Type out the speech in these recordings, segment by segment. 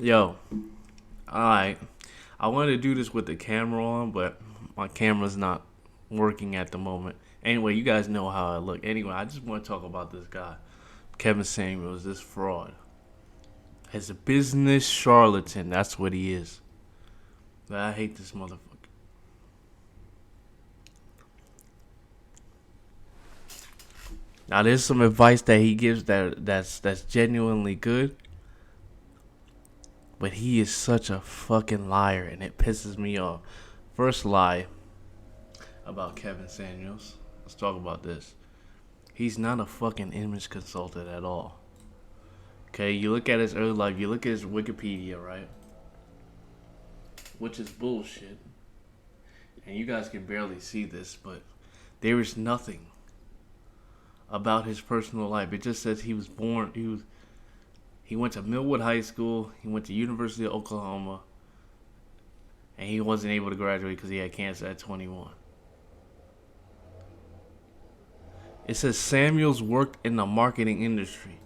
Yo, alright. I wanted to do this with the camera on, but my camera's not working at the moment. Anyway, you guys know how I look. Anyway, I just want to talk about this guy, Kevin Samuels, this fraud. As a business charlatan, that's what he is. I hate this motherfucker. Now, there's some advice that he gives that's genuinely good, but he is such a fucking liar, and it pisses me off. First lie about Kevin Samuels. Let's talk about this. He's not a fucking image consultant at all. Okay, you look at his early life, you look at his Wikipedia, right? Which is bullshit. And you guys can barely see this, but there is nothing about his personal life. It just says he was born. He went to Millwood High School. He went to University of Oklahoma, and he wasn't able to graduate because he had cancer at 21. It says Samuels worked in the marketing industry.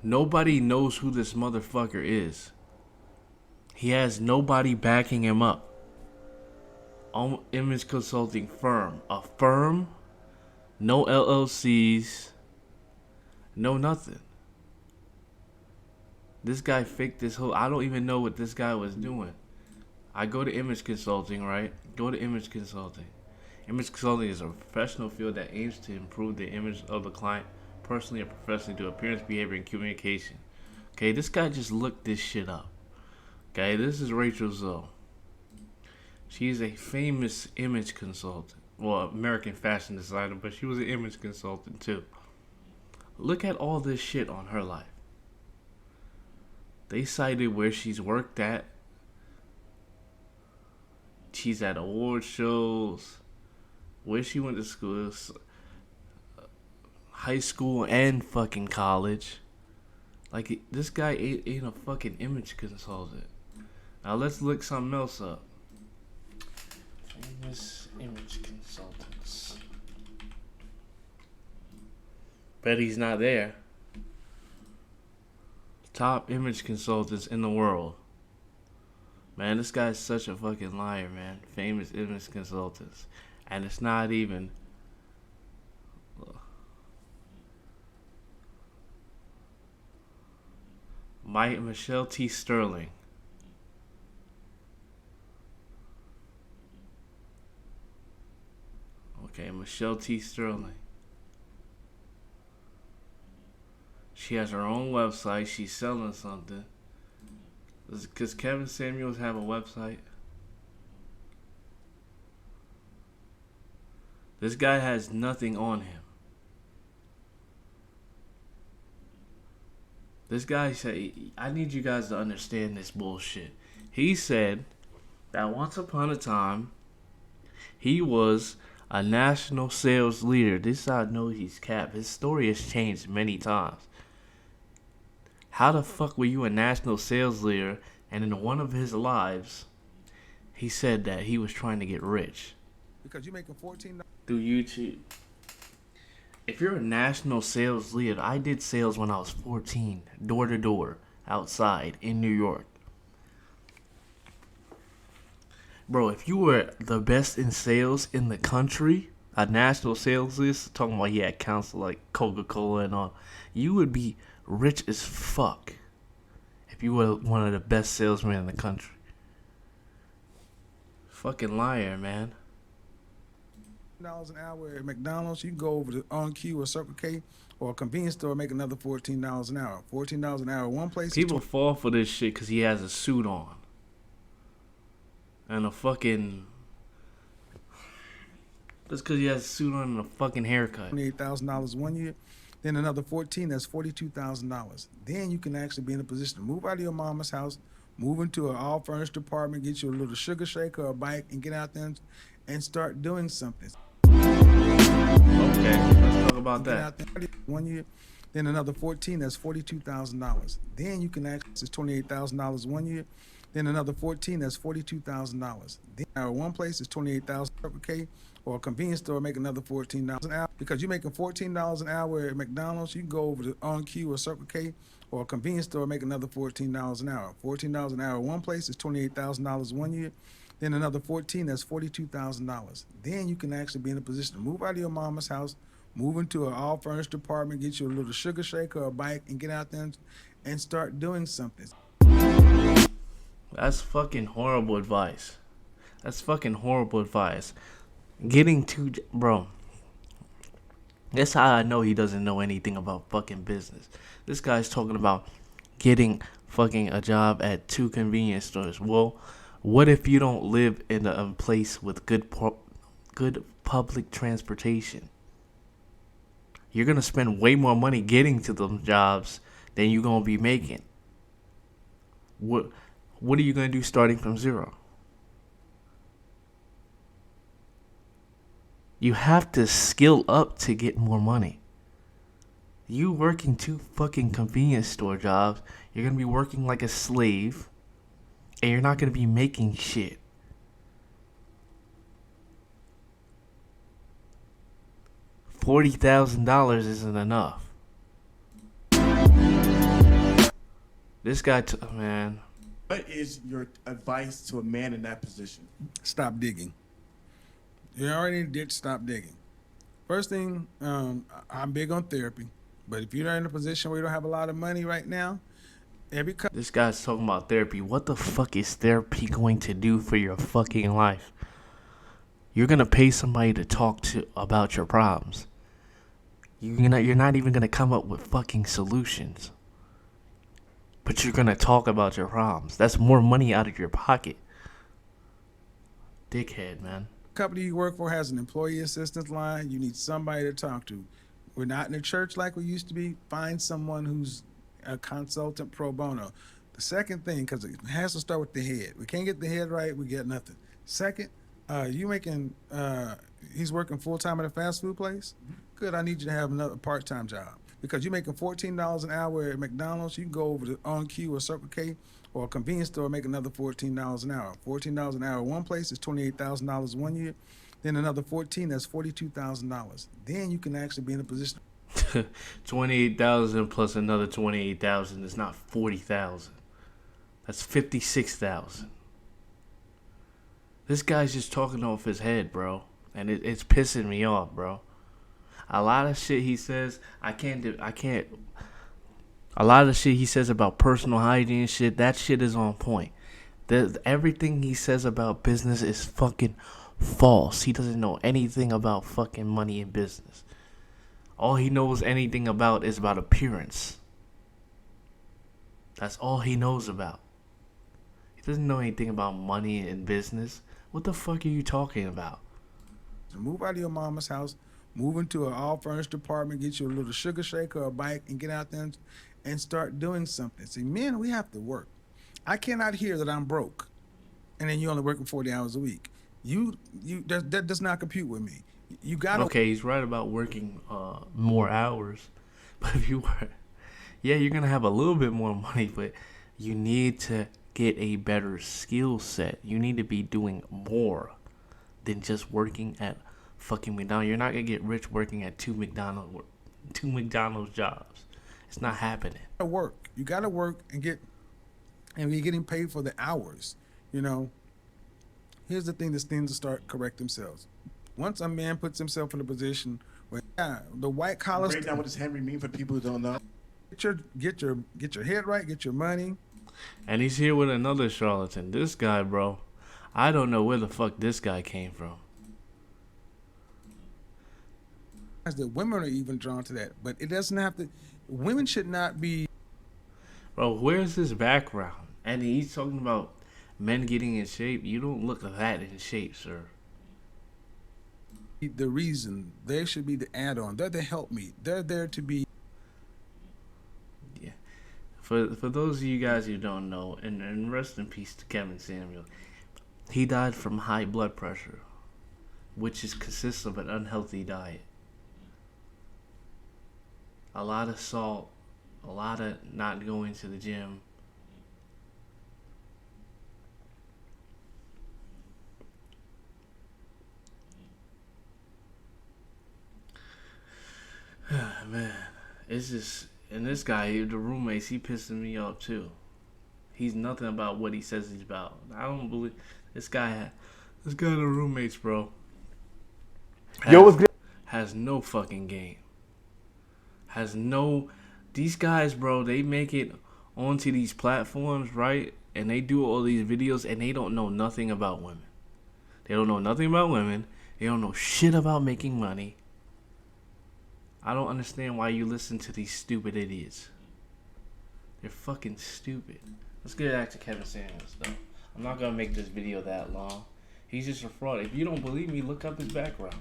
Nobody knows who this motherfucker is. He has nobody backing him up. Image consulting firm. A firm? No LLCs. No nothing. This guy faked this whole... I don't even know what this guy was doing. I go to image consulting, right? Go to image consulting. Image consulting is a professional field that aims to improve the image of the client personally and professionally through appearance, behavior, and communication. Okay, this guy just looked this shit up. Okay, this is Rachel Zoe. She's a famous image consultant. Well, American fashion designer, but she was an image consultant too. Look at all this shit on her life. They cited where she's worked at. She's at award shows. Where she went to school. High school and fucking college. Like, this guy ain't a fucking image consultant. Now let's look something else up. Famous image consultants. Bet he's not there. Top image consultants in the world. Man, this guy's such a fucking liar, man. Famous image consultants. And it's not even... Michelle T. Sterling. Okay, Michelle T. Sterling. She has her own website. She's selling something. Does Kevin Samuels have a website? This guy has nothing on him. This guy said, I need you guys to understand this bullshit. He said that once upon a time, he was a national sales leader. This I know he's capped. His story has changed many times. How the fuck were you a national sales leader and in one of his lives, he said that he was trying to get rich? Because you're making $14 through YouTube. If you're a national sales leader, I did sales when I was 14, door to door, outside in New York. Bro, if you were the best in sales in the country, a national sales list, talking about he had accounts like Coca-Cola and all, you would be rich as fuck if you were one of the best salesmen in the country. Fucking liar, man. an hour at McDonald's, you can go over to On Q or Circle K or a convenience store and make another $14 an hour. $14 an hour, one place. People fall for this shit because he has a suit on and a fucking. Just because he has a suit on and a fucking haircut. $28,000 one year, then another 14. That's $42,000. Then you can actually be in a position to move out of your mama's house, move into an all furnished apartment, get you a little sugar shaker or a bike, and get out there and start doing something. Okay, let's talk about that. 1 year, then another 14. That's $42,000. Then you can access $28,000 one year, Then another 14, that's $42,000. Then one place is 28,000 Circle K, or a convenience store make another $14 an hour. Because you're making $14 an hour at McDonald's, you can go over to OnQ or Circle K or a convenience store make another $14 an hour. $14 an hour one place is $28,000 one year. Then another 14, that's $42,000. Then you can actually be in a position to move out of your mama's house, move into an all furnished apartment, get you a little sugar shaker or a bike, and get out there and start doing something. That's fucking horrible advice. That's fucking horrible advice. Getting to bro. That's how I know he doesn't know anything about fucking business. This guy's talking about getting fucking a job at 2 convenience stores. Well, what if you don't live in a place with good public transportation? You're gonna spend way more money getting to those jobs than you're gonna be making. What are you gonna do starting from zero? You have to skill up to get more money. You working 2 fucking convenience store jobs, you're gonna be working like a slave, and you're not gonna be making shit. $40,000 isn't enough. This guy, man. What is your advice to a man in that position? Stop digging. You already did stop digging. First thing, I'm big on therapy, but if you're not in a position where you don't have a lot of money right now, this guy's talking about therapy. What the fuck is therapy going to do for your fucking life? You're gonna pay somebody to talk to about your problems. You're not even gonna come up with fucking solutions. But you're gonna talk about your problems. That's more money out of your pocket. Dickhead, man. Company you work for has an employee assistance line. You need somebody to talk to. We're not in a church like we used to be. Find someone who's a consultant pro bono. The second thing, because it has to start with the head. We can't get the head right, we get nothing. Second, he's working full time at a fast food place. Good, I need you to have another part time job. Because you're making $14 an hour at McDonald's, you can go over to OnQ or Circle K or a convenience store make another $14 an hour. $14 an hour one place is $28,000 one year. Then another 14, that's $42,000. Then you can actually be in a position. 28,000 plus another 28,000 is not 40,000. That's 56,000. This guy's just talking off his head, bro, and it's pissing me off, bro. A lot of shit he says, I can't. A lot of the shit he says about personal hygiene and shit, that shit is on point. Everything he says about business is fucking false. He doesn't know anything about fucking money and business. All he knows anything about is about appearance. That's all he knows about. He doesn't know anything about money and business. What the fuck are you talking about? Move out of your mama's house, move into an all furnished apartment, get you a little sugar shaker or a bike, and get out there and start doing something. See, men, we have to work. I cannot hear that I'm broke, and then you're only working 40 hours a week. That does not compute with me. You got to. Okay, he's right about working more hours, but if you work, yeah, you're gonna have a little bit more money, but you need to get a better skill set. You need to be doing more than just working at fucking McDonald's. You're not gonna get rich working at two McDonald's jobs. It's not happening. You gotta work and be getting paid for the hours. You know. Here's the thing: this things to start correct themselves. Once a man puts himself in a position where the white collar. Break down what does Henry mean for people who don't know. Get your head right. Get your money. And he's here with another charlatan. This guy, bro, I don't know where the fuck this guy came from. That women are even drawn to that, but it doesn't have to. Women should not be. Bro, where's his background? And he's talking about men getting in shape. You don't look that in shape, sir. The reason they should be the add-on. They're the help me. They're there to be. Yeah. For those of you guys who don't know, and rest in peace to Kevin Samuel, he died from high blood pressure, which consists of an unhealthy diet. A lot of salt, a lot of not going to the gym. It's just, and this guy, the roommates, he pissing me off too. He's nothing about what he says he's about. I don't believe this guy. This guy, the roommates, bro, Yo, what's good? has no fucking game. Has no. These guys, bro, they make it onto these platforms, right? And they do all these videos, and they don't know nothing about women. They don't know nothing about women. They don't know shit about making money. I don't understand why you listen to these stupid idiots. They're fucking stupid. Let's get back to Kevin Samuels, though. I'm not gonna make this video that long. He's just a fraud. If you don't believe me, look up his background.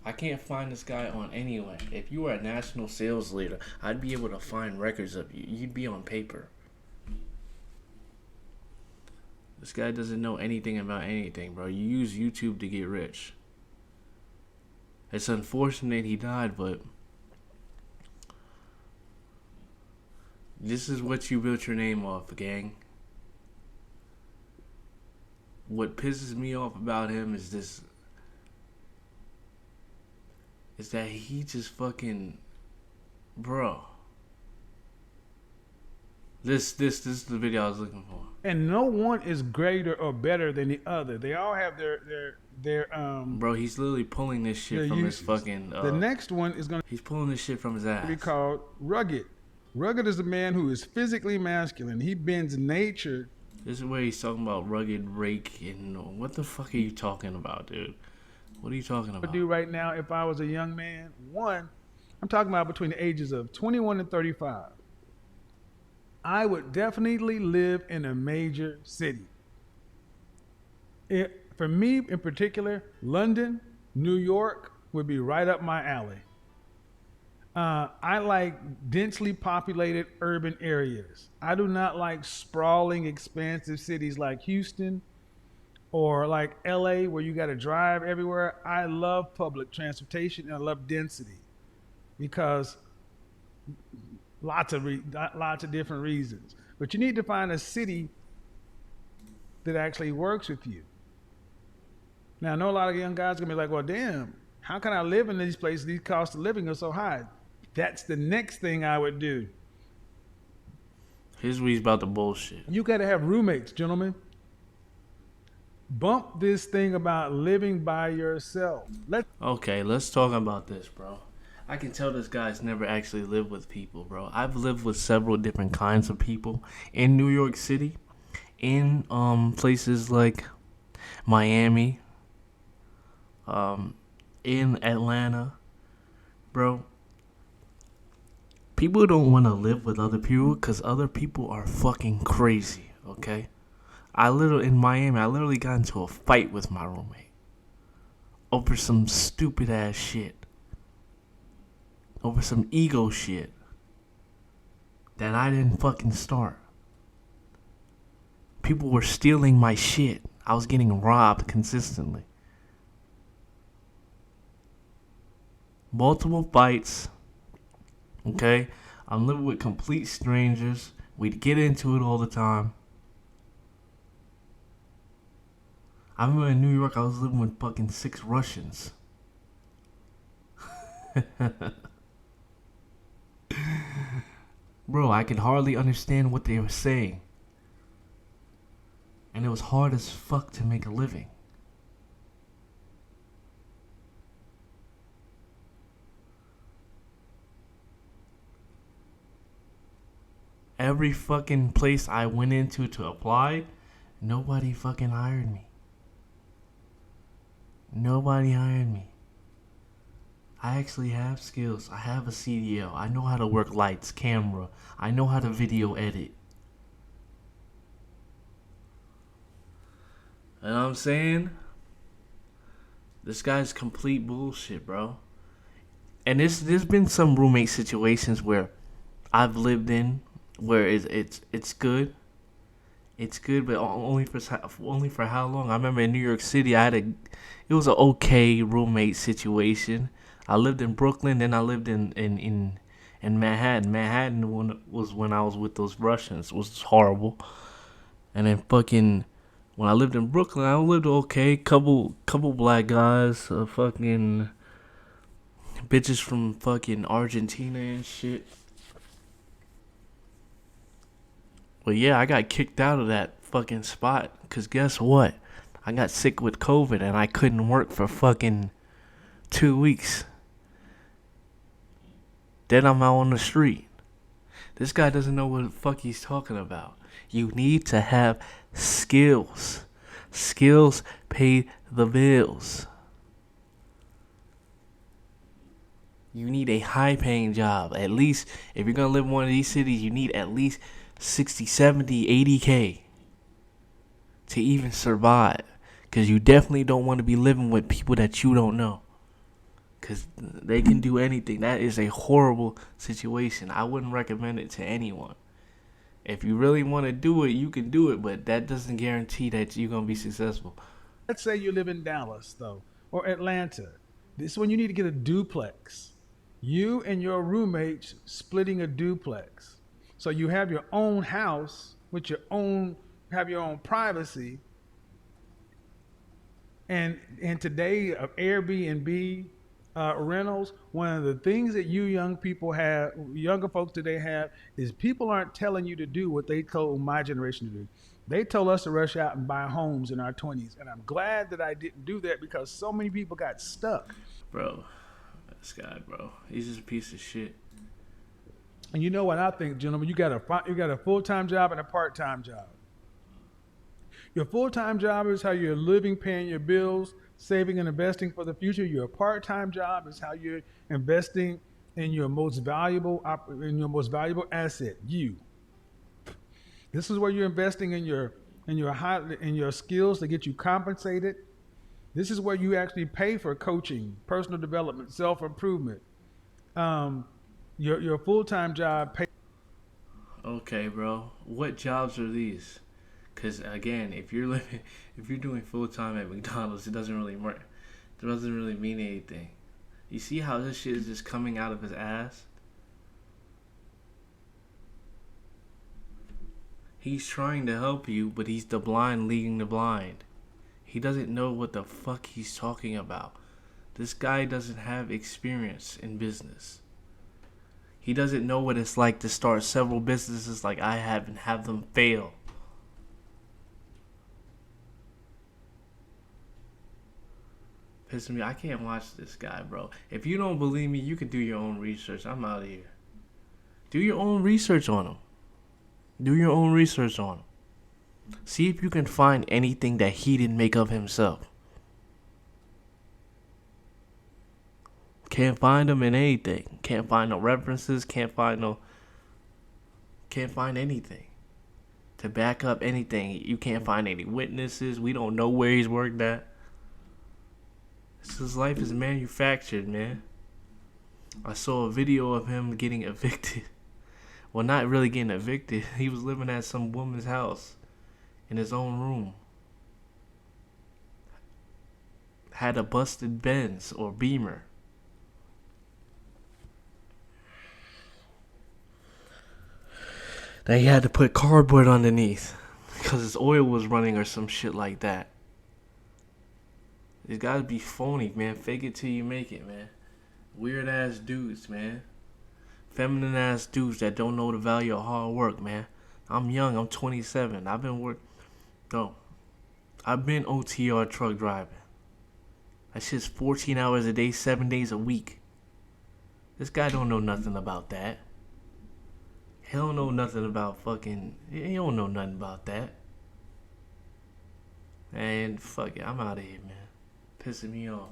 I can't find this guy on anywhere. If you were a national sales leader, I'd be able to find records of you. You'd be on paper. This guy doesn't know anything about anything, bro. You use YouTube to get rich. It's unfortunate he died, but this is what you built your name off, gang. What pisses me off about him is this. Is that he just fucking, bro. This is the video I was looking for. And no one is greater or better than the other. They all have their Bro, he's literally pulling this shit their from his uses. fucking. The next one is going He's pulling this shit from his to ass. be called rugged. Rugged is a man who is physically masculine. He bends nature. This is where he's talking about rugged rake and what the fuck are you talking about, dude? What are you talking I about? do right now if I was a young man. One, I'm talking about between the ages of 21 and 35. I would definitely live in a major city. For me in particular, London, New York would be right up my alley. I like densely populated urban areas. I do not like sprawling, expansive cities like Houston or like LA where you got to drive everywhere. I love public transportation and I love density because lots of different reasons. But you need to find a city that actually works with you. Now, I know a lot of young guys are gonna be like, well, damn, how can I live in these places? These costs of living are so high. That's the next thing I would do. Here's what he's about to bullshit. You got to have roommates, gentlemen. Bump this thing about living by yourself. Okay, let's talk about this, bro. I can tell this guy's never actually lived with people, bro. I've lived with several different kinds of people in New York City, in places like Miami, in Atlanta, bro. People don't want to live with other people because other people are fucking crazy, okay? In Miami, I literally got into a fight with my roommate over some stupid ass shit. Over some ego shit that I didn't fucking start. People were stealing my shit. I was getting robbed consistently. Multiple fights. Okay? I'm living with complete strangers. We'd get into it all the time. I remember in New York, I was living with fucking 6 Russians. Bro, I could hardly understand what they were saying. And it was hard as fuck to make a living. Every fucking place I went into to apply, nobody fucking hired me. Nobody hired me. I actually have skills. I have a CDL. I know how to work lights, camera. I know how to video edit. You know what I'm saying? This guy's complete bullshit, bro. And there's been some roommate situations where I've lived in where it's good. It's good, but only for how long? I remember in New York City, it was an okay roommate situation. I lived in Brooklyn, then I lived in Manhattan. Manhattan was when I was with those Russians. It was horrible. And then fucking when I lived in Brooklyn, I lived okay. Couple black guys, Bitches from fucking Argentina and shit. But yeah, I got kicked out of that fucking spot. Cause guess what? I got sick with COVID and I couldn't work for fucking 2 weeks. Then I'm out on the street. This guy doesn't know what the fuck he's talking about. You need to have skills. Skills pay the bills. You need a high paying job. At least, if you're going to live in one of these cities, you need at least 60, 70, 80K to even survive. Because you definitely don't want to be living with people that you don't know. Because they can do anything. That is a horrible situation. I wouldn't recommend it to anyone. If you really want to do it, you can do it. But that doesn't guarantee that you're going to be successful. Let's say you live in Dallas, though, or Atlanta. This is when you need to get a duplex. You and your roommates splitting a duplex. So you have your own house with have your own privacy. And today, Airbnb rentals, one of the things that you younger folks today have, is people aren't telling you to do what they told my generation to do. They told us to rush out and buy homes in our 20s. And I'm glad that I didn't do that because so many people got stuck. Bro, this guy, bro, he's just a piece of shit. And you know what I think, gentlemen? You got a full-time job and a part-time job. Your full-time job is how you're living, paying your bills, saving and investing for the future. Your part-time job is how you're investing in your most valuable asset, you. This is where you're investing in your skills to get you compensated. This is where you actually pay for coaching, personal development, self-improvement. Your full-time job pay. Okay, bro. What jobs are these? Because again, if you're doing full time at McDonald's, it doesn't really work. It doesn't really mean anything. You see how this shit is just coming out of his ass? He's trying to help you, but he's the blind leading the blind. He doesn't know what the fuck he's talking about. This guy doesn't have experience in business. He doesn't know what it's like to start several businesses like I have and have them fail. Pissing me. I can't watch this guy, bro. If you don't believe me, you can do your own research. I'm out of here. Do your own research on him. Do your own research on him. See if you can find anything that he didn't make of himself. Can't find him in anything. Can't find no references. Can't find anything to back up anything. You can't find any witnesses. We don't know where he's worked at. His life is manufactured, man. I saw a video of him getting evicted. Well, not really getting evicted. He was living at some woman's house in his own room. Had a busted Benz or Beamer. That he had to put cardboard underneath because his oil was running or some shit like that. It's gotta be phony, man. Fake it till you make it, man. Weird ass dudes, man. Feminine ass dudes that don't know the value of hard work, man. I'm young. I'm 27. I've been OTR truck driving. That shit's 14 hours a day, 7 days a week. This guy don't know nothing about that. He don't know nothing about he don't know nothing about that. And fuck it, I'm out of here, man. Pissing me off.